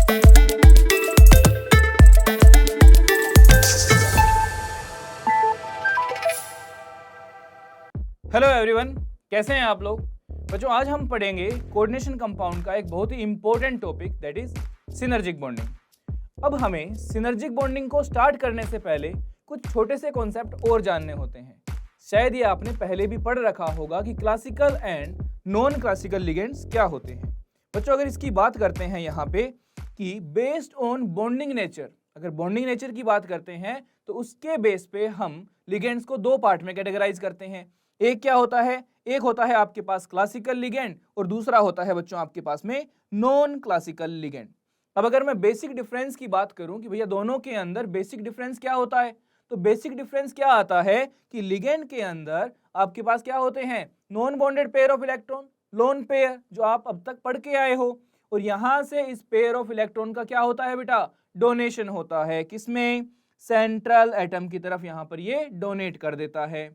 Hello everyone, कैसे हैं आप लोग। बच्चों, आज हम पढ़ेंगे कोऑर्डिनेशन कंपाउंड का एक बहुत ही important topic, that is synergic bonding. अब हमें सिनर्जिक बॉन्डिंग को स्टार्ट करने से पहले कुछ छोटे से कॉन्सेप्ट और जानने होते हैं। शायद ये आपने पहले भी पढ़ रखा होगा कि classical and non classical ligands क्या होते हैं। बच्चों, अगर इसकी बात करते हैं यहाँ पे कि बेस्ड ऑन बॉन्डिंग नेचर, अगर बॉन्डिंग नेचर की बात करते हैं तो उसके बेस पे हम लिगेंड्स को दो पार्ट में कैटेगराइज करते हैं। एक क्या होता है, एक होता है आपके पास क्लासिकल लिगेंड और दूसरा होता है बच्चों आपके पास में नॉन क्लासिकल लिगेंड। अब अगर मैं बेसिक डिफरेंस की बात करूं कि भैया दोनों के अंदर बेसिक डिफरेंस क्या होता है, तो बेसिक डिफरेंस क्या आता है कि लिगेंड के अंदर आपके पास क्या होते हैं, non bonded pair of electron, lone pair, जो आप अब तक पढ़ के आए हो। और यहां से इस पेयर ऑफ इलेक्ट्रॉन का क्या होता है बेटा, डोनेशन होता है। किसमें, सेंट्रल एटम की तरफ यहां पर ये डोनेट कर देता है।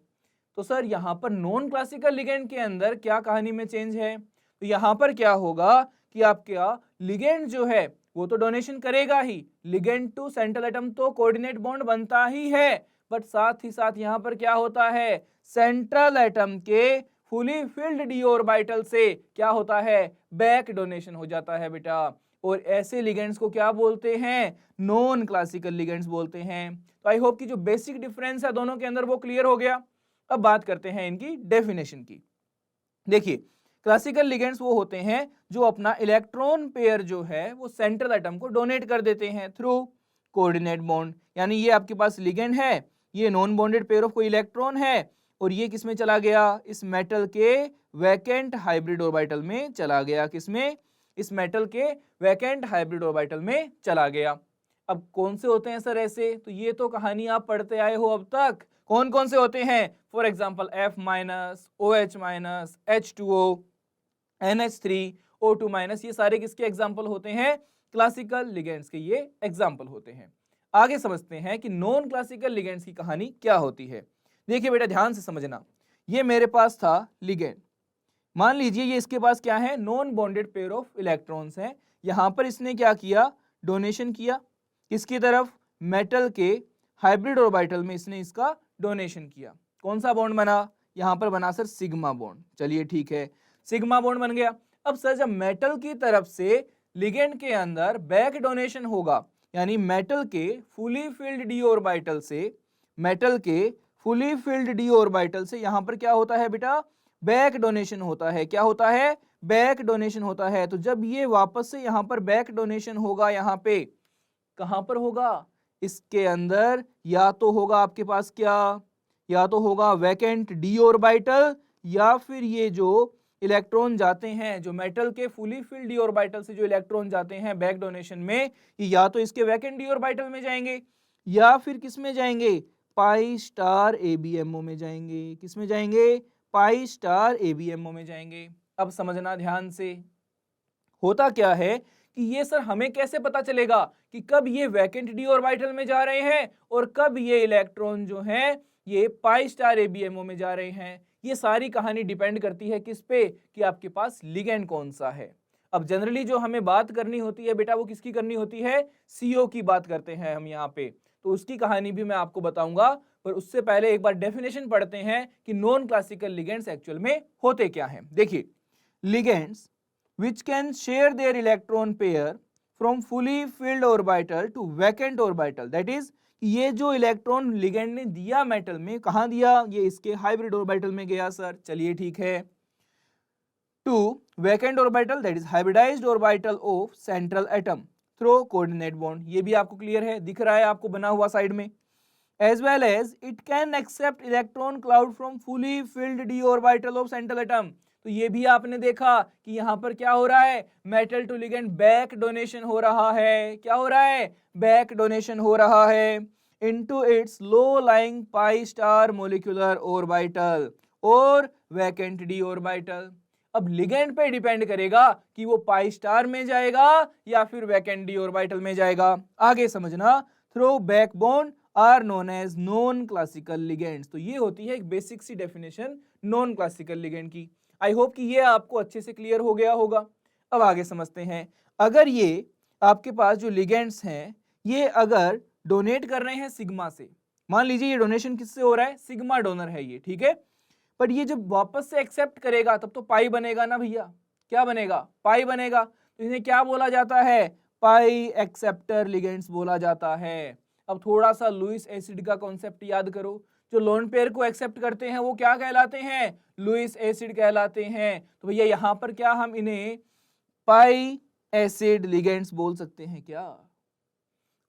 तो सर यहाँ पर नॉन क्लासिकल लिगेंड के अंदर क्या कहानी में चेंज है, तो यहाँ पर क्या होगा कि आपका लिगेंड जो है वो तो डोनेशन करेगा ही, लिगेंड टू सेंट्रल एटम तो कोऑर्डिनेट बॉन्ड बनता ही है, बट साथ ही साथ यहाँ पर क्या होता है, सेंट्रल एटम के फुली फिल्ड डी ऑर्बिटल से क्या होता है, बैक डोनेशन हो जाता है बेटा। और ऐसे लिगेंड्स को क्या बोलते हैं, नॉन क्लासिकल लिगेंड्स बोलते हैं। तो आई होप कि जो बेसिक डिफरेंस है दोनों के अंदर वो क्लियर हो गया। अब बात करते हैं इनकी डेफिनेशन की। देखिए, क्लासिकल लिगेंड्स वो होते हैं जो अपना इलेक्ट्रॉन पेयर जो है वो सेंट्रल एटम को डोनेट कर देते हैं थ्रू कोऑर्डिनेट बॉन्ड। यानी ये आपके पास लिगेंड है, ये नॉन बॉन्डेड पेयर ऑफ कोई इलेक्ट्रॉन है और ये किसमें चला गया, इस मेटल के वैकेंट हाइब्रिड ऑर्बिटल में चला गया। किसमें, इस मेटल के वैकेंट हाइब्रिड ऑर्बिटल में चला गया। अब कौन से होते हैं सर ऐसे, तो ये तो कहानी आप पढ़ते आए हो अब तक। कौन कौन से होते हैं, for example F-, OH-, H2O, NH3, O2-, ये सारे किसके एग्जाम्पल होते हैं, क्लासिकल लिगेंड्स के ये एग्जाम्पल होते हैं। आगे समझते हैं कि नॉन क्लासिकल लिगेंड्स की कहानी क्या होती है। देखिए बेटा, ध्यान से समझना, ये मेरे पास था लिगेंड, मान लीजिए ये इसके पास क्या है, non bonded pair of electrons हैं। यहां पर इसने क्या किया, डोनेशन किया, किसकी तरफ, मेटल के हाइब्रिड ऑर्बिटल में इसने इसका डोनेशन किया। कौन सा बॉन्ड बना, यहां पर बना सर सिग्मा बॉन्ड। चलिए ठीक है, सिग्मा बॉन्ड बन गया। अब सर जब मेटल की तरफ से लिगेंड के अंदर बैक डोनेशन होगा, यानी मेटल के फुली फिल्ड डी ऑर्बिटल से, मेटल के फुली फिल्ड डी ऑर्बिटल से यहां पर क्या होता है बेटा, बैक डोनेशन होता है। क्या होता है, बैक डोनेशन होता है। तो जब ये वापस से यहां पर बैक डोनेशन होगा, यहां पे कहां पर होगा, इसके अंदर या तो होगा आपके पास क्या, या तो होगा वैकेंट डी ऑर्बिटल, या फिर ये जो इलेक्ट्रॉन जाते हैं, जो मेटल के फुली फिल्ड डी ऑर्बिटल से जो इलेक्ट्रॉन जाते हैं बैक डोनेशन में, या तो इसके वैकेंट डी ऑर्बिटल में जाएंगे या फिर किस में जाएंगे, पाई स्टार ABMO में जाएंगे। किस में जाएंगे, पाई स्टार ABMO में जाएंगे। अब समझना ध्यान से, होता क्या है कि ये सर हमें कैसे पता चलेगा कि कब ये वैकेंट डी ऑर्बिटल में जा रहे हैं और कब ये इलेक्ट्रॉन जो हैं ये पाई स्टार ABMO में जा रहे हैं। ये सारी कहानी डिपेंड करती है किस पे, कि आपके पास लिगेंड कौन सा है। अब जनरली जो हमें बात करनी होती है बेटा, वो किसकी करनी होती है, CO की बात करते हैं हम यहाँ पे, तो उसकी कहानी भी मैं आपको बताऊंगा। पर उससे पहले एक बार डेफिनेशन पढ़ते हैं कि नॉन क्लासिकल लिगेंड्स एक्चुअल में होते क्या हैं। देखिए, ligands which can share their electron pair from fully filled orbital to vacant orbital, that is ये जो इलेक्ट्रॉन लिगेंड ने दिया मेटल में, कहां दिया, ये इसके हाइब्रिड ऑर्बिटल में गया सर। चलिए ठीक है, two vacant orbital, that is hybridized orbital of central atom through coordinate bond. ये भी आपको क्लियर है, दिख रहा है आपको बना हुआ साइड में। as well as it can accept electron cloud from fully filled d orbital of central atom। तो ये भी आपने देखा कि यहां पर क्या हो रहा है, metal to ligand back donation हो रहा है। क्या हो रहा है, बैक डोनेशन हो रहा है into its low lying pi star molecular orbital और वैकेंट डी ऑर्बिटल। अब लिगेंड पे डिपेंड करेगा कि वो पाई स्टार में जाएगा या फिर वैकेंट डी ऑर्बिटल में जाएगा। आगे समझना, through backbone are known as non classical ligands. तो ये होती है एक बेसिक सी डेफिनेशन नॉन क्लासिकल लिगेंड की। आई होप कि ये आपको अच्छे से क्लियर हो गया होगा। अब आगे समझते हैं, अगर ये आपके पास जो लिगेंड्स हैं ये अगर डोनेट कर रहे हैं सिग्मा से, मान लीजिए ये डोनेशन किससे हो रहा है, सिग्मा डोनर है ये, ठीक है, पर ये जब वापस से एक्सेप्ट करेगा तब तो पाई बनेगा ना भैया, क्या बनेगा, पाई बनेगा। तो इन्हें क्या बोला जाता है, पाई एक्सेप्टर लिगेंड्स बोला जाता है। अब थोड़ा सा लुईस एसिड का कॉन्सेप्ट याद करो, जो लोन पेयर को एक्सेप्ट करते हैं वो क्या कहलाते हैं, लुईस एसिड कहलाते हैं। तो भैया यहाँ पर क्या हम इन्हें पाई एसिड लिगेंड्स बोल सकते हैं क्या।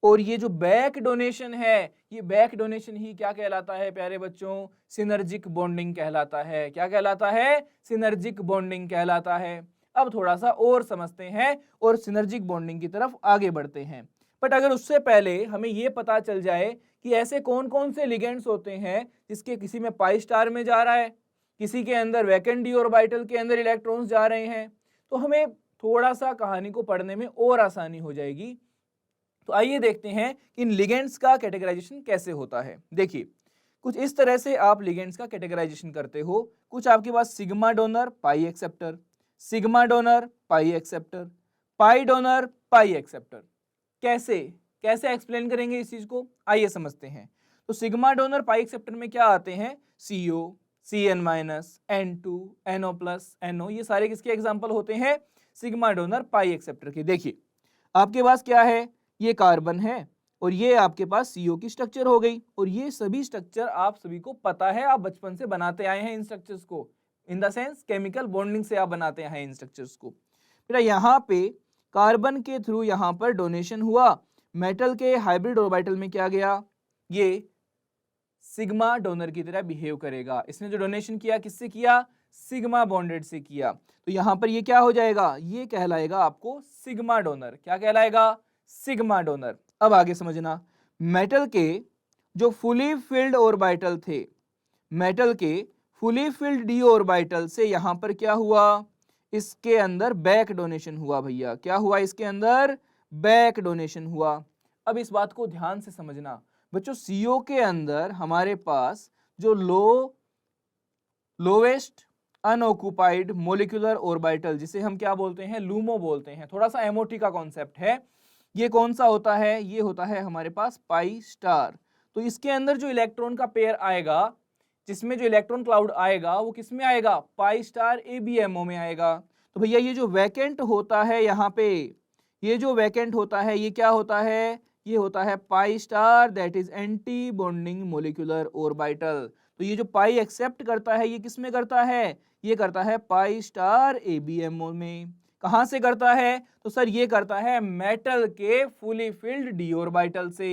और ये जो बैक डोनेशन है, ये बैक डोनेशन ही क्या कहलाता है प्यारे बच्चों, सिनर्जिक बॉन्डिंग कहलाता है। क्या कहलाता है, सिनर्जिक बॉन्डिंग कहलाता है। अब थोड़ा सा और समझते हैं और सिनर्जिक बॉन्डिंग की तरफ आगे बढ़ते हैं। बट अगर उससे पहले हमें ये पता चल जाए कि ऐसे कौन कौन से लिगेंड्स होते हैं जिसके किसी में पाई स्टार में जा रहा है, किसी के अंदर वैकेंट डी ऑर्बिटल के अंदर इलेक्ट्रॉन्स जा रहे हैं, तो हमें थोड़ा सा कहानी को पढ़ने में और आसानी हो जाएगी। तो आइए देखते हैं कि इन लिगेंड्स का कैटेगराइजेशन कैसे होता है। देखिए कुछ इस तरह से आप लिगेंड्स का कैटेगराइजेशन करते हो। कुछ आपके पास sigma donor pi acceptor, sigma donor pi acceptor, pi donor pi acceptor. कैसे कैसे एक्सप्लेन करेंगे इस चीज को, आइए समझते हैं। तो सिग्मा डोनर पाई एक्सेप्टर में क्या आते हैं, CO, Cn-, N2, NO+, NO, ये सारे किसके एग्जाम्पल होते हैं, सिग्मा डोनर पाई एक्सेप्टर के। देखिए आपके पास क्या है, ये कार्बन है और ये आपके पास CO की स्ट्रक्चर हो गई, और ये सभी स्ट्रक्चर आप सभी को पता है, आप बचपन से बनाते आए हैं इन स्ट्रक्चर्स को, in the sense chemical bonding से आप बनाते हैं इन स्ट्रक्चर्स को। फिर यहाँ पे कार्बन के थ्रू यहाँ पर डोनेशन हुआ, मेटल के हाइब्रिड ऑर्बिटल में क्या गया, ये सिग्मा डोनर की तरह बिहेव करेगा। इसने जो डोनेशन किया किससे किया, सिग्मा बॉन्डेड से किया, तो यहाँ पर ये क्या हो जाएगा, ये कहलाएगा आपको सिग्मा डोनर। क्या कहलाएगा, सिग्मा डोनर। अब आगे समझना, मेटल के जो फुली फिल्ड ऑर्बिटल थे, मेटल के फुली फिल्ड डी ऑर्बिटल से यहाँ पर क्या हुआ, इसके अंदर बैक डोनेशन हुआ भैया। क्या हुआ, इसके अंदर बैक डोनेशन हुआ। अब इस बात को ध्यान से समझना बच्चों, CO के अंदर हमारे पास जो लोवेस्ट अनऑक्युपाइड मोलिकुलर ऑर्बिटल, जिसे हम क्या बोलते हैं, लूमो बोलते हैं, थोड़ा सा MOT का कॉन्सेप्ट है, ये कौन सा होता है, ये होता है हमारे पास पाई स्टार। तो इसके अंदर जो इलेक्ट्रॉन का पेयर आएगा, जिसमें जो इलेक्ट्रॉन क्लाउड आएगा वो किस में आएगा, पाई स्टार ABMO में आएगा। तो भैया ये जो वैकेंट होता है यहाँ पे, ये जो वैकेंट होता है ये क्या होता है, ये होता है pi star, that is anti bonding molecular orbital. तो ये जो पाई एक्सेप्ट करता है ये किस में करता है, ये करता है पाई स्टार ABMO में। कहां से करता है, तो सर ये करता है मेटल के फुली फिल्ड डी ऑर्बिटल से।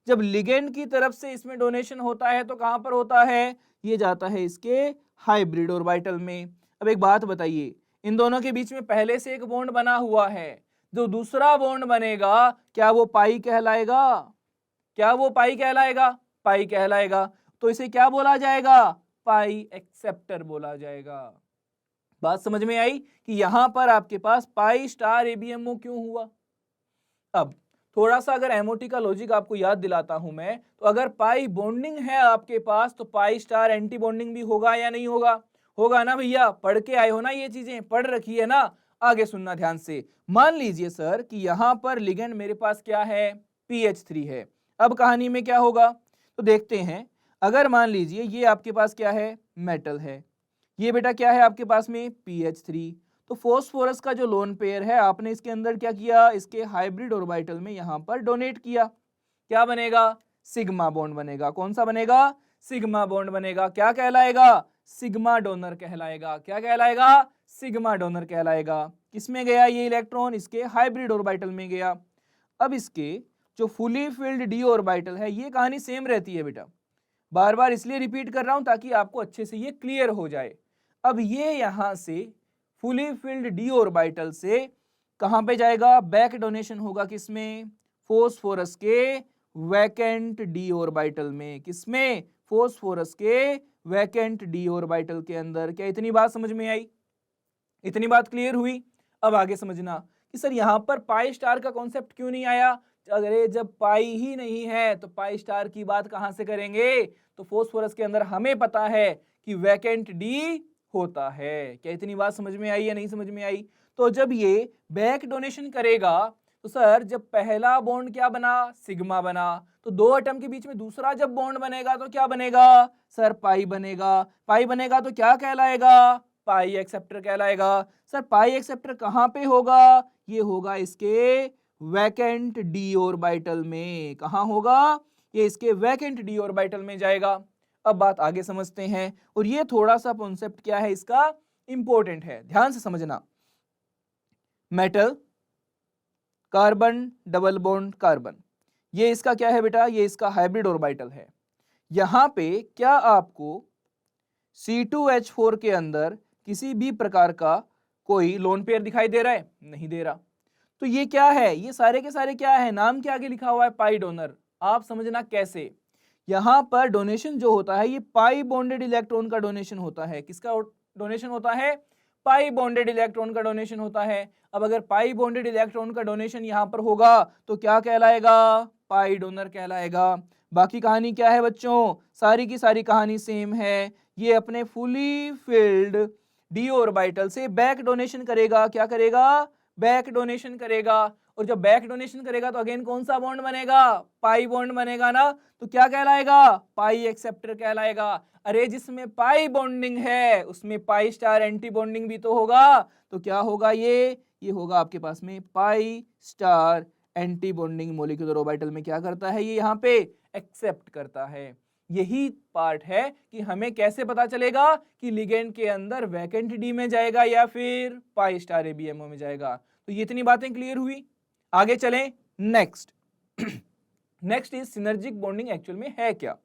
जब लिगेंड की तरफ से इसमें डोनेशन होता है तो कहां पर होता है, ये जाता है इसके हाइब्रिड ऑर्बिटल में। अब एक बात बताइए, इन दोनों के बीच में पहले से एक बॉन्ड बना हुआ है, जो दूसरा बॉन्ड बनेगा क्या वो पाई कहलाएगा, क्या वो पाई कहलाएगा, पाई कहलाएगा। तो इसे क्या बोला जाएगा, पाई एक्सेप्टर बोला जाएगा। बात समझ में आई कि यहां पर आपके पास पाई स्टार ABMO क्यों हुआ। अब थोड़ा सा अगर MOT का लॉजिक आपको याद दिलाता हूं मैं, तो अगर पाई बॉन्डिंग है आपके पास तो पाई स्टार एंटी बॉन्डिंग भी होगा या नहीं होगा, होगा ना भैया, पढ़ के आए हो ना, ये चीजें पढ़ रखी है ना। आगे सुनना ध्यान से, मान लीजिए सर कि यहां पर लिगेंड मेरे पास क्या है, PH3 है। अब कहानी में क्या होगा, तो देखते हैं। अगर मान लीजिए ये आपके पास क्या है, मेटल है, ये बेटा क्या है आपके पास में, PH3। तो फॉस्फोरस का जो लोन पेयर है आपने इसके अंदर क्या किया, इसके हाइब्रिड ऑर्बिटल में यहां पर डोनेट किया, क्या बनेगा, सिग्मा बॉन्ड बनेगा। कौन सा बनेगा, सिग्मा बॉन्ड बनेगा। क्या कहलाएगा, सिग्मा डोनर कहलाएगा। क्या कहलाएगा, सिग्मा डोनर कहलाएगा। किसमें गया ये इलेक्ट्रॉन, इसके हाइब्रिड ऑर्बिटल में गया। अब इसके जो फुली फिल्ड डी ऑर्बिटल है, ये कहानी सेम रहती है बेटा, बार बार इसलिए रिपीट कर रहा हूं ताकि आपको अच्छे से ये क्लियर हो जाए। अब ये यहां से फुली फिल्ड डी ऑर्बिटल से कहां पे जाएगा, बैक डोनेशन होगा किसमें, फॉस्फोरस के वैकेंट डी ऑर्बिटल में। किसमें, फॉस्फोरस के वैकेंट डी ऑर्बिटल के अंदर। क्या इतनी बात समझ में आई, इतनी बात क्लियर हुई। अब आगे समझना कि सर यहां पर पाई स्टार का कॉन्सेप्ट क्यों नहीं आया। अरे जब पाई ही नहीं है तो पाई स्टार की बात कहां से करेंगे। तो फॉस्फोरस के अंदर हमें पता है कि वैकेंट डी होता है। क्या इतनी बात समझ में आई या नहीं समझ में आई। तो जब ये बैक डोनेशन करेगा तो सर जब पहला बॉन्ड क्या बना, सिग्मा बना, तो दो एटम के बीच में दूसरा जब बॉन्ड बनेगा तो क्या बनेगा सर, पाई बनेगा। पाई बनेगा तो क्या कहलाएगा, पाई एक्सेप्टर कहलाएगा। सर पाई एक्सेप्टर कहां पे होगा, ये होगा इसके वैकेंट डी ऑर्बिटल में। कहां होगा, ये इसके वैकेंट डी ऑर्बिटल में जाएगा। अब बात आगे समझते हैं, और ये थोड़ा सा कॉन्सेप्ट क्या है इसका, इंपॉर्टेंट है, ध्यान से समझना। Metal, carbon, double bond carbon, ये इसका क्या है बेटा, ये इसका हाइब्रिड ऑर्बिटल है। यहां पे क्या आपको C2H4 के अंदर किसी भी प्रकार का कोई लोन पेयर दिखाई दे रहा है, नहीं दे रहा। तो ये क्या है, ये सारे के सारे क्या है, नाम के आगे लिखा हुआ है पाई डोनर। आप समझना कैसे, यहां पर डोनेशन जो होता है ये पाई बॉन्डेड इलेक्ट्रॉन का डोनेशन होता है। किसका डोनेशन होता है, पाई बॉन्डेड इलेक्ट्रॉन का डोनेशन होता है। अब अगर पाई बॉन्डेड इलेक्ट्रॉन का डोनेशन यहां पर होगा तो क्या कहलाएगा, पाई डोनर कहलाएगा। बाकी कहानी क्या है बच्चों, सारी की सारी कहानी सेम है। ये अपने फुली फिल्ड डी ऑर्बिटल से बैक डोनेशन करेगा। क्या करेगा, बैक डोनेशन करेगा। और जब बैक डोनेशन करेगा तो अगेन कौन सा बॉन्ड बनेगा, पाई बॉन्ड बनेगा ना, तो क्या कहलाएगा, पाई एक्सेप्टर कहलाएगा। अरे जिसमें पाई बॉन्डिंग है उसमें पाई स्टार एंटी बॉन्डिंग भी तो होगा, तो क्या होगा ये होगा आपके पास में pi star anti bonding molecular orbital में क्या करता है, ये यहाँ पे एक्सेप्ट करता है। यही पार्ट है कि हमें कैसे पता चलेगा कि लिगेंड के अंदर वैकेंट डी में जाएगा या फिर पाई स्टार एबीएमओ में जाएगा। तो ये इतनी बातें क्लियर हुई, आगे चलें next. Next is synergic bonding actual में है क्या।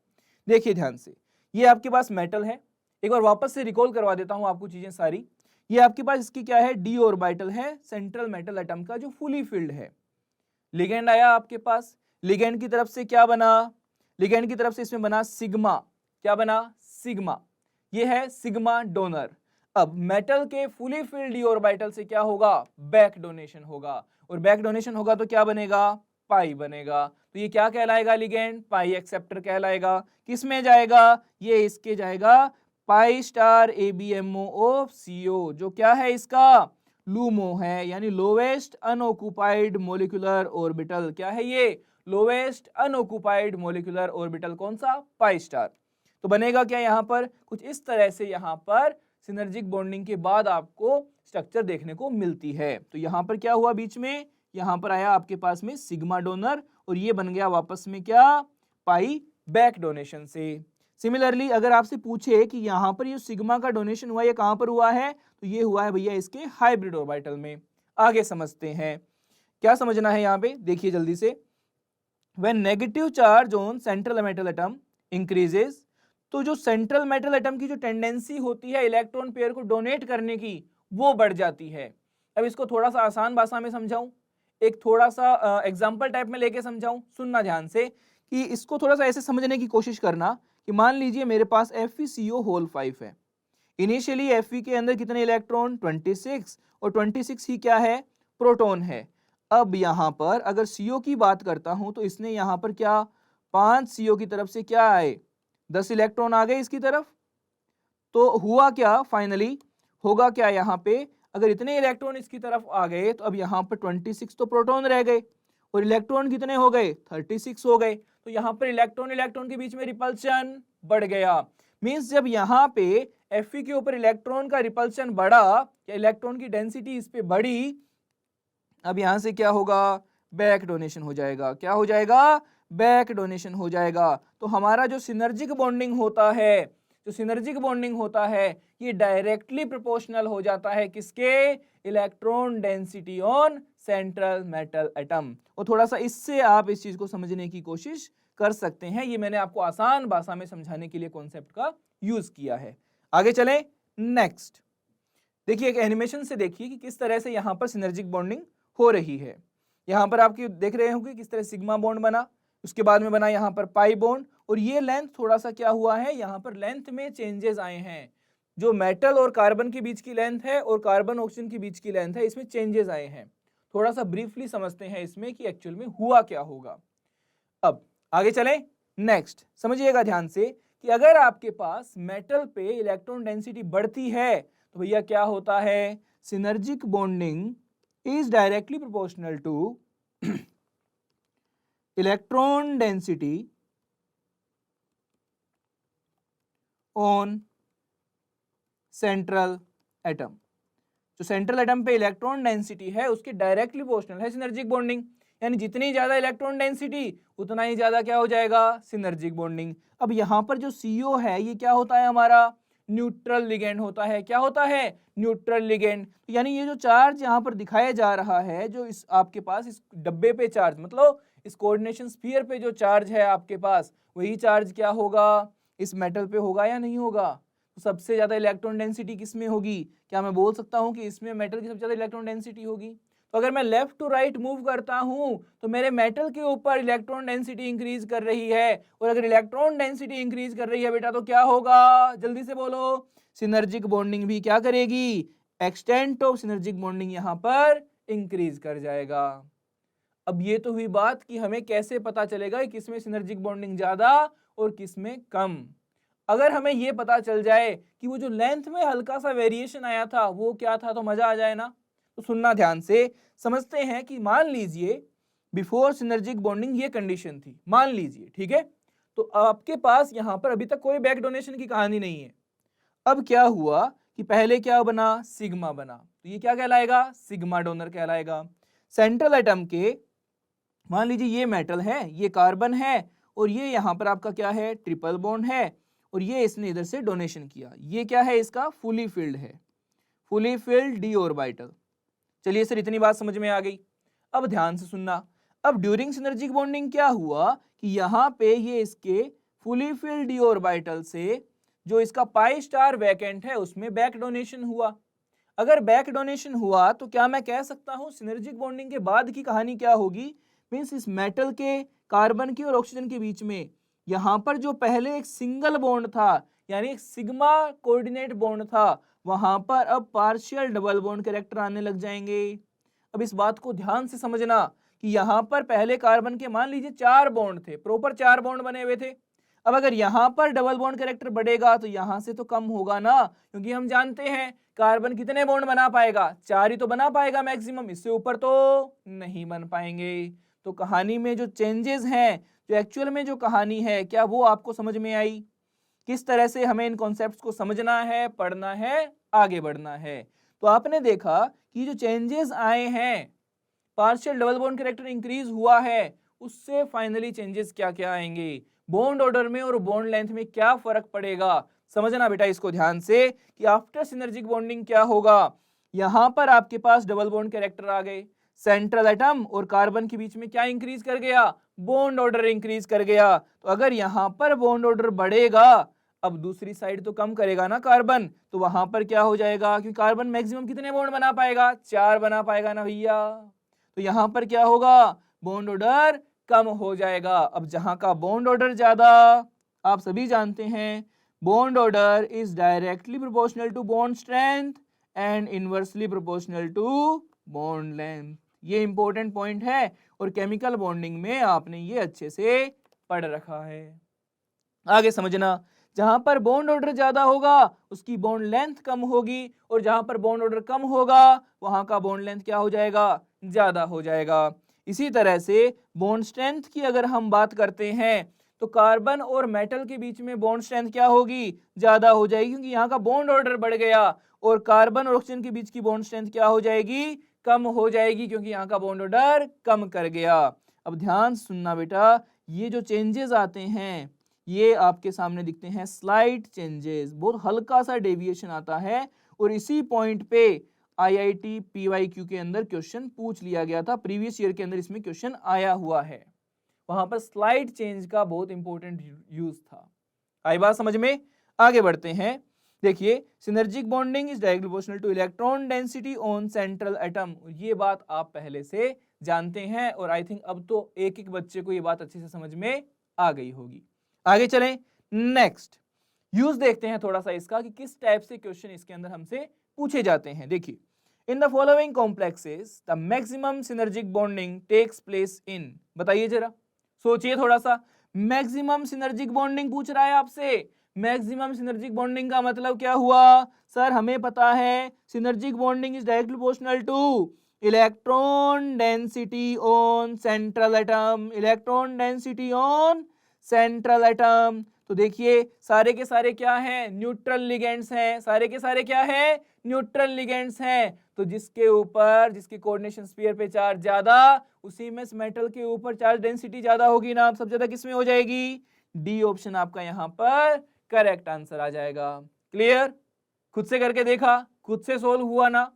देखिए ध्यान से, ये आपके पास मेटल है, एक बार वापस से रिकॉल करवा देता हूं आपको चीजें सारी। ये आपके पास इसकी क्या है, डी ऑर्बिटल है सेंट्रल मेटल एटम का जो फुली फिल्ड है। लिगेंड आया आपके पास, लिगेंड की तरफ से क्या बना, लिगेंड की तरफ से इसमें बना सिग्मा। क्या बना, सिग्मा, ये है सिग्मा डोनर। अब मेटल के फुली फिल्ड डी ऑर्बिटल से क्या होगा, बैक डोनेशन होगा, और बैक डोनेशन होगा तो क्या बनेगा, पाई बनेगा। तो ये क्या कहलाएगा, लिगेंड पाई एक्सेप्टर कहलाएगा। किस में जाएगा, ये इसके जाएगा pi star ABMO of CO, जो क्या है इसका लूमो है, यानी लोवेस्ट अनऑक्युपाइड मॉलिक्यूलर ऑर्बिटल। क्या है ये, लोवेस्ट अनऑक्युपाइड मॉलिक्यूलर ऑर्बिटल, कौन सा, पाई स्टार। तो बनेगा क्या यहाँ पर, कुछ इस तरह से यहाँ पर सिनर्जिक बॉन्डिंग के बाद आपको स्ट्रक्चर देखने को मिलती है। तो यहाँ पर क्या हुआ, बीच में यहाँ पर आया आपके पास में सिग्मा डोनर, और ये बन गया वापस में क्या, पाई बैक डोनेशन से। सिमिलरली अगर आपसे पूछे कि यहाँ पर ये सिग्मा का डोनेशन हुआ, ये कहाँ पर हुआ है, तो ये हुआ है भैया इसके हाइब्रिड ऑर्बिटल में। आगे समझते हैं, क्या समझना है यहाँ पे, देखिए जल्दी से। When negative charge on central metal atom increases, तो जो सेंट्रल मेटल एटम की जो टेंडेंसी होती है इलेक्ट्रॉन पेयर को डोनेट करने की, वो बढ़ जाती है। अब इसको थोड़ा सा आसान भाषा में समझाऊं, एक थोड़ा सा एग्जांपल टाइप में लेके समझाऊं, सुनना ध्यान से, कि इसको थोड़ा सा ऐसे समझने की कोशिश करना कि मान लीजिए मेरे पास FeCO होल 5 है। इनिशियली Fe के अंदर कितने इलेक्ट्रॉन, 26, और 26 ही क्या है, प्रोटॉन है। अब यहाँ पर अगर CO की बात करता हूं तो इसने यहाँ पर क्या, 5 CO की तरफ से क्या आए, 10 इलेक्ट्रॉन आ गए इसकी तरफ। तो हुआ क्या, फाइनली होगा क्या, यहाँ पे अगर इतने इलेक्ट्रॉन इसकी तरफ आ गए तो अब यहाँ पर 26 तो प्रोटॉन रह गए, और इलेक्ट्रॉन कितने हो गए, 36 हो गए। तो यहाँ पर इलेक्ट्रॉन इलेक्ट्रॉन के बीच में रिपल्शन बढ़ गया। मींस जब यहाँ पे Fe के ऊपर इलेक्ट्रॉन का रिपल्शन बढ़ा या इलेक्ट्रॉन की डेंसिटी इस पे बढ़ी, अब यहाँ से क्या होगा, बैक डोनेशन हो जाएगा। क्या हो जाएगा, बैक डोनेशन हो जाएगा। तो हमारा जो सिनर्जिक बॉन्डिंग होता है, जो सिनर्जिक बॉन्डिंग होता है, ये डायरेक्टली प्रोपोर्शनल हो जाता है किसके, electron density on central metal atom. और थोड़ा सा इससे आप इस चीज को समझने की कोशिश कर सकते हैं। ये मैंने आपको आसान भाषा में समझाने के लिए कॉन्सेप्ट का यूज किया है। आगे चलें नेक्स्ट। देखिए एक एनिमेशन से देखिए कि किस तरह से यहाँ पर सिनर्जिक बॉन्डिंग हो रही है। यहाँ पर आपकी देख रहे होंगे किस तरह सिग्मा बॉन्ड बना, उसके बाद में बना यहाँ पर पाई बॉन्ड, और ये लेंथ थोड़ा सा क्या हुआ है, यहाँ पर लेंथ में चेंजेस आए हैं। जो मेटल और कार्बन के बीच की लेंथ है और कार्बन ऑक्सीजन के बीच की लेंथ है, इसमें चेंजेस आए हैं। थोड़ा सा ब्रीफली समझते हैं इसमें कि एक्चुअल में हुआ क्या होगा। अब आगे चलें नेक्स्ट, समझिएगा ध्यान से कि अगर आपके पास मेटल पे इलेक्ट्रॉन डेंसिटी बढ़ती है तो भैया क्या होता है, synergic bonding is directly proportional two electron density on central atom. जो सेंट्रल एटम पे इलेक्ट्रॉन डेंसिटी है उसकी डायरेक्टली प्रोपोर्शनल है सिनर्जिक बॉन्डिंग, यानी जितनी ज्यादा इलेक्ट्रॉन डेंसिटी उतना ही ज्यादा क्या हो जाएगा, सिनर्जिक बॉन्डिंग। अब यहाँ पर जो CO है ये क्या होता है हमारा, न्यूट्रल लिगेंड होता है। क्या होता है, न्यूट्रल लिगेंड। यानी ये जो चार्ज यहाँ पर दिखाया जा रहा है, जो इस आपके पास इस डब्बे पे चार्ज, मतलब इस कोऑर्डिनेशन स्फीयर पे जो चार्ज है आपके पास, वही चार्ज क्या होगा, इस मेटल पे होगा या नहीं होगा। तो सबसे ज्यादा इलेक्ट्रॉन डेंसिटी किस में होगी, क्या मैं बोल सकता हूँ कि इसमें मेटल की सबसे ज्यादा इलेक्ट्रॉन डेंसिटी होगी। तो अगर मैं लेफ्ट टू राइट मूव करता हूं तो मेरे मेटल के ऊपर इलेक्ट्रॉन डेंसिटी इंक्रीज कर रही है, और अगर इलेक्ट्रॉन डेंसिटी इंक्रीज कर रही है बेटा तो क्या होगा, जल्दी से बोलो, सिनर्जिक बॉन्डिंग भी क्या करेगी, एक्सटेंट ऑफ सिनर्जिक बॉन्डिंग यहां पर इंक्रीज कर जाएगा। अब ये तो हुई बात कि हमें कैसे पता चलेगा कि किसमें सिनर्जिक बॉन्डिंग ज्यादा और किसमें कम। अगर हमें ये पता चल जाए कि वो जो लेंथ में हल्का सा वेरिएशन आया था वो क्या था तो मजा आ जाए ना। तो सुनना ध्यान से, समझते हैं कि मान लीजिए बिफोर सिनर्जिक बॉन्डिंग ये कंडीशन थी, मान लीजिए, ठीक है। तो आपके पास यहां पर अभी तक कोई बैक डोनेशन की कहानी नहीं है। अब क्या हुआ कि पहले क्या बना, सिग्मा बना, तो ये क्या कहलाएगा, सिग्मा डोनर कहलाएगा। सेंट्रल एटम के मान लीजिए ये मेटल है, ये कार्बन है, और ये यहां पर आपका क्या है, ट्रिपल बॉन्ड है, और ये इसने इधर से डोनेशन किया। ये क्या है, इसका फुली फिल्ड है, फुली फिल्ड डी ऑर्बिटल। चलिए सर इतनी बात समझ में आ गई। अब ध्यान से सुनना, अब ड्यूरिंग सिनर्जिक बॉन्डिंग क्या हुआ कि यहाँ पे ये इसके फुली फिल्ड डी ऑर्बिटल से जो इसका पाई स्टार वैकेंट है उसमें बैक डोनेशन हुआ। अगर बैक डोनेशन हुआ तो क्या मैं कह सकता हूँ सिनर्जिक बॉन्डिंग के बाद की कहानी क्या होगी, मीन्स इस मेटल के कार्बन के और ऑक्सीजन के बीच में यहाँ पर जो पहले एक सिंगल बॉन्ड था, यानी एक सिग्मा कोऑर्डिनेट बॉन्ड था, वहां पर अब पार्शियल डबल बॉन्ड कैरेक्टर आने लग जाएंगे। अब इस बात को ध्यान से समझना कि यहाँ पर पहले कार्बन के मान लीजिए 4 बॉन्ड थे, प्रॉपर 4 बॉन्ड बने हुए थे। अब अगर यहाँ पर डबल बॉन्ड कैरेक्टर बढ़ेगा तो यहाँ से तो कम होगा ना, क्योंकि हम जानते हैं कार्बन कितने बॉन्ड बना पाएगा, 4 ही तो बना पाएगा मैक्सिमम, इससे ऊपर तो नहीं बन पाएंगे। तो कहानी में जो चेंजेस हैं, जो एक्चुअल में जो कहानी है, क्या वो आपको समझ में आई, किस तरह से हमें इन कॉन्सेप्ट्स को समझना है, पढ़ना है, आगे बढ़ना है। तो आपने देखा कि जो चेंजेस आए हैं, partial double bond character increase हुआ है, उससे फाइनली चेंजेस क्या क्या आएंगे, बॉन्ड ऑर्डर में और बॉन्ड लेंथ में क्या फर्क पड़ेगा। समझना बेटा इसको ध्यान से कि आफ्टर सिनर्जिक बॉन्डिंग क्या होगा, यहां पर आपके पास डबल बॉन्ड कैरेक्टर आ गए, सेंट्रल एटम और कार्बन के बीच में क्या इंक्रीज कर गया, बॉन्ड ऑर्डर इंक्रीज कर गया। तो अगर यहां पर बॉन्ड ऑर्डर बढ़ेगा, अब दूसरी साइड तो कम करेगा ना कार्बन, तो वहां पर क्या हो जाएगा, क्योंकि कार्बन मैक्सिमम कितने बॉन्ड बना पाएगा, 4 बना पाएगा ना भैया। तो यहां पर क्या होगा, बॉन्ड ऑर्डर कम हो जाएगा। अब जहां का बॉन्ड ऑर्डर ज्यादा, आप सभी जानते हैं bond order is directly proportional to bond strength and inversely proportional to bond length. ये इंपॉर्टेंट पॉइंट है और केमिकल बॉन्डिंग में आपने ये अच्छे से पढ़ रखा है। आगे समझना, जहां पर बॉन्ड ऑर्डर ज्यादा होगा उसकी बॉन्ड लेंथ कम होगी, और जहां पर बॉन्ड ऑर्डर कम होगा वहां का बॉन्ड लेंथ क्या हो जाएगा, ज्यादा हो जाएगा। इसी तरह से बॉन्ड स्ट्रेंथ की अगर हम बात करते हैं तो कार्बन और मेटल के बीच में बॉन्ड स्ट्रेंथ क्या होगी, ज्यादा हो जाएगी, क्योंकि यहाँ का बॉन्ड ऑर्डर बढ़ गया, और कार्बन और ऑक्सीजन के बीच की बॉन्ड स्ट्रेंथ क्या हो जाएगी, कम हो जाएगी, क्योंकि यहाँ का बॉन्ड ऑर्डर कम कर गया। अब ध्यान सुनना बेटा, ये जो चेंजेस आते हैं ये आपके सामने दिखते हैं स्लाइट चेंजेस, बहुत हल्का सा डेविएशन आता है, और इसी पॉइंट पे IIT PYQ के अंदर क्वेश्चन पूछ लिया गया था, प्रीवियस ईयर के अंदर इसमें क्वेश्चन आया हुआ है, वहां पर स्लाइड चेंज का बहुत इंपॉर्टेंट यूज था। आई बात समझ में, आगे बढ़ते हैं। देखिए, synergic bonding is directly proportional two electron density on central atom, ये बात आप पहले से जानते हैं, और आई थिंक अब तो एक एक बच्चे को ये बात अच्छे से समझ में आ गई होगी। आगे चलें, नेक्स्ट यूज देखते हैं थोड़ा सा इसका कि किस टाइप से क्वेश्चन इसके अंदर हमसे पूछे जाते हैं। देखिए, in the following complexes the maximum synergic bonding takes place in, बताइए जरा, सोचिए थोड़ा सा, मैक्सिमम सिनर्जिक बॉन्डिंग पूछ रहा है आपसे। मैक्सिमम सिनर्जिक बॉन्डिंग का मतलब क्या हुआ, सर हमें पता है synergic bonding is directly proportional two electron density on central atom, electron density on central atom. तो देखिए सारे के सारे क्या हैं, न्यूट्रल लिगेंड्स हैं, सारे के सारे क्या हैं, न्यूट्रल लिगेंड्स हैं। तो जिसके ऊपर, जिसकी कोऑर्डिनेशन स्फीयर पे चार्ज ज्यादा, उसी में मेटल के ऊपर चार्ज डेंसिटी ज्यादा होगी ना, सब ज्यादा किसमें हो जाएगी, डी ऑप्शन आपका यहाँ पर करेक्ट आंसर आ जाएगा। क्लियर, खुद से करके देखा, खुद से सोल्व हुआ ना,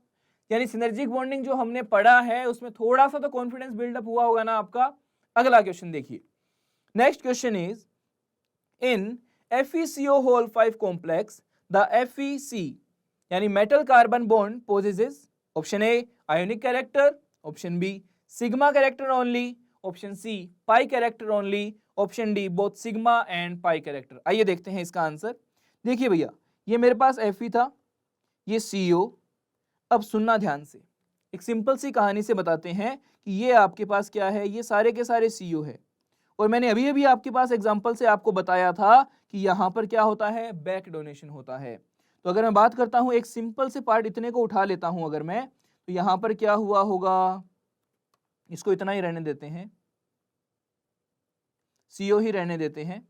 यानी सिनर्जिक बॉन्डिंग जो हमने पढ़ा है उसमें थोड़ा सा तो कॉन्फिडेंस बिल्डअप हुआ होगा ना आपका। अगला क्वेश्चन देखिए, next question is in FeCO5 complex the FeC यानी metal carbon bond possesses option A ionic character, option B sigma character only, option C pi character only, option D both sigma and pi character. आइए देखते हैं इसका answer. देखिए भैया ये मेरे पास Fe था, ये CO। अब सुनना ध्यान से, एक सिंपल सी कहानी से बताते हैं कि ये आपके पास क्या है, ये सारे के सारे CO है। और मैंने अभी अभी आपके पास एग्जांपल से आपको बताया था कि यहाँ पर क्या होता है, बैक डोनेशन होता है। तो अगर मैं बात करता हूँ एक सिंपल से पार्ट, इतने को उठा लेता हूँ अगर मैं, तो यहाँ पर क्या हुआ होगा, इसको इतना ही रहने देते हैं, CO ही रहने देते हैं।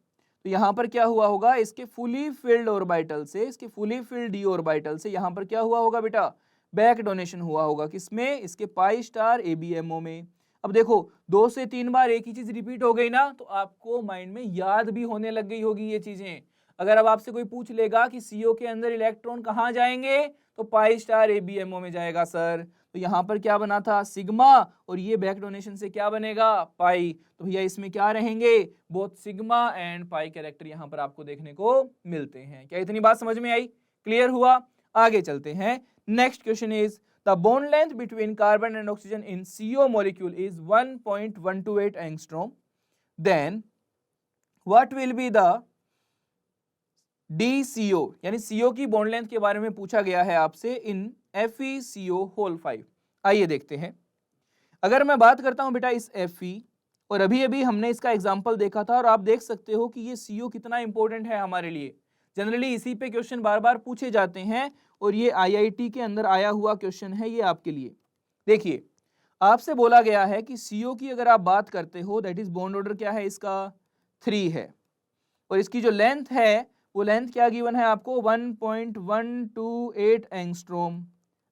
तो यहाँ पर क्या हुआ होगा, इसके फुली फिल्ड ऑर्बिटल से, इसके फुली फिल्ड डी ऑर्बिटल से यहाँ पर क्या हुआ होगा बेटा, बैक डोनेशन हुआ होगा। किसमें, इसके पाई स्टार ABMO में। अब देखो 2 से 3 बार एक ही चीज रिपीट हो गई ना, तो आपको माइंड में याद भी होने लग गई होगी ये चीजें। अगर अब आपसे कोई पूछ लेगा कि CO के अंदर इलेक्ट्रॉन कहाँ जाएंगे, तो पाई स्टार ABMO में जाएगा सर। तो यहाँ पर क्या बना था, सिग्मा, और ये बैक डोनेशन से क्या बनेगा, पाई। तो भैया इसमें क्या रहेंगे, both sigma and pi character यहाँ पर आपको देखने को मिलते हैं। क्या इतनी बात समझ में आई, क्लियर हुआ? आगे चलते हैं। Next question is the bond length between carbon and oxygen in CO molecule is 1.128 angstrom. Then what will be the DCO यानी CO की बॉन्ड लेंथ के बारे में पूछा गया है आपसे इन FeCO5। आइए देखते हैं। अगर मैं बात करता हूं बेटा इस Fe, और अभी अभी हमने इसका एग्जांपल देखा था, और आप देख सकते हो कि ये CO कितना इंपॉर्टेंट है हमारे लिए। जनरली इसी पे क्वेश्चन बार बार पूछे जाते हैं, और ये IIT के अंदर आया हुआ क्वेश्चन है ये आपके लिए। देखिए आपसे बोला गया है कि CO की अगर आप बात करते हो, दैट इज बॉन्ड ऑर्डर क्या है इसका, 3 है, और इसकी जो लेंथ है वो लेंथ क्या गिवन है आपको, 1.128 एंगस्ट्रोम।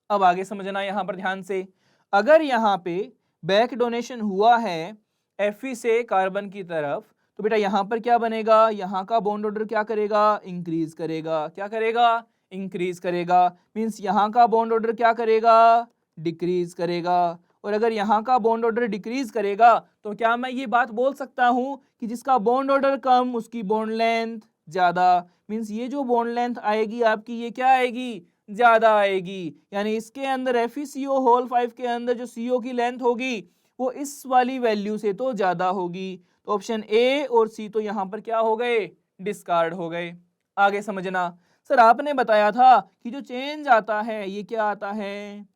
अब आगे समझना यहाँ पर ध्यान से, अगर यहाँ पे बैक डोनेशन हुआ है Fe से कार्बन की तरफ, तो बेटा यहाँ पर क्या बनेगा, यहाँ का बॉन्ड ऑर्डर क्या करेगा, इंक्रीज करेगा। क्या करेगा, इंक्रीज करेगा। मींस यहाँ का बॉन्ड ऑर्डर क्या करेगा, डिक्रीज करेगा। और अगर यहाँ का बॉन्ड ऑर्डर डिक्रीज करेगा, तो क्या मैं ये बात बोल सकता हूँ कि जिसका बॉन्ड ऑर्डर कम उसकी बॉन्ड लेंथ ज्यादा। मींस ये जो बॉन्ड लेंथ आएगी आपकी, ये क्या आएगी, ज्यादा आएगी। यानी इसके अंदर FeCO5 के अंदर जो CO की लेंथ होगी वो इस वाली वैल्यू से तो ज्यादा होगी। तो ऑप्शन ए और सी तो यहाँ पर क्या हो गए, डिस्कार्ड हो गए। आगे समझना, सर आपने बताया था कि जो चेंज आता है ये क्या आता है,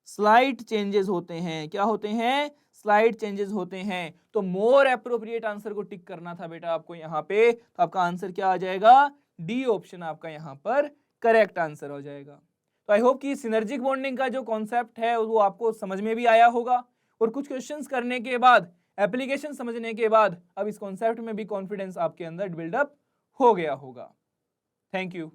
स्लाइट चेंजेस होते हैं। क्या होते हैं, स्लाइट चेंजेस होते हैं। तो मोर एप्रोप्रिएट आंसर को टिक करना था बेटा आपको यहाँ पे। तो आपका आंसर क्या आ जाएगा, डी ऑप्शन आपका यहाँ पर करेक्ट आंसर हो जाएगा। तो आई होप कि सिनर्जिक बॉन्डिंग का जो कॉन्सेप्ट है वो आपको समझ में भी आया होगा, और कुछ क्वेश्चंस करने के बाद, एप्लीकेशन समझने के बाद अब इस कॉन्सेप्ट में भी कॉन्फिडेंस आपके अंदर बिल्डअप हो गया होगा। Thank you.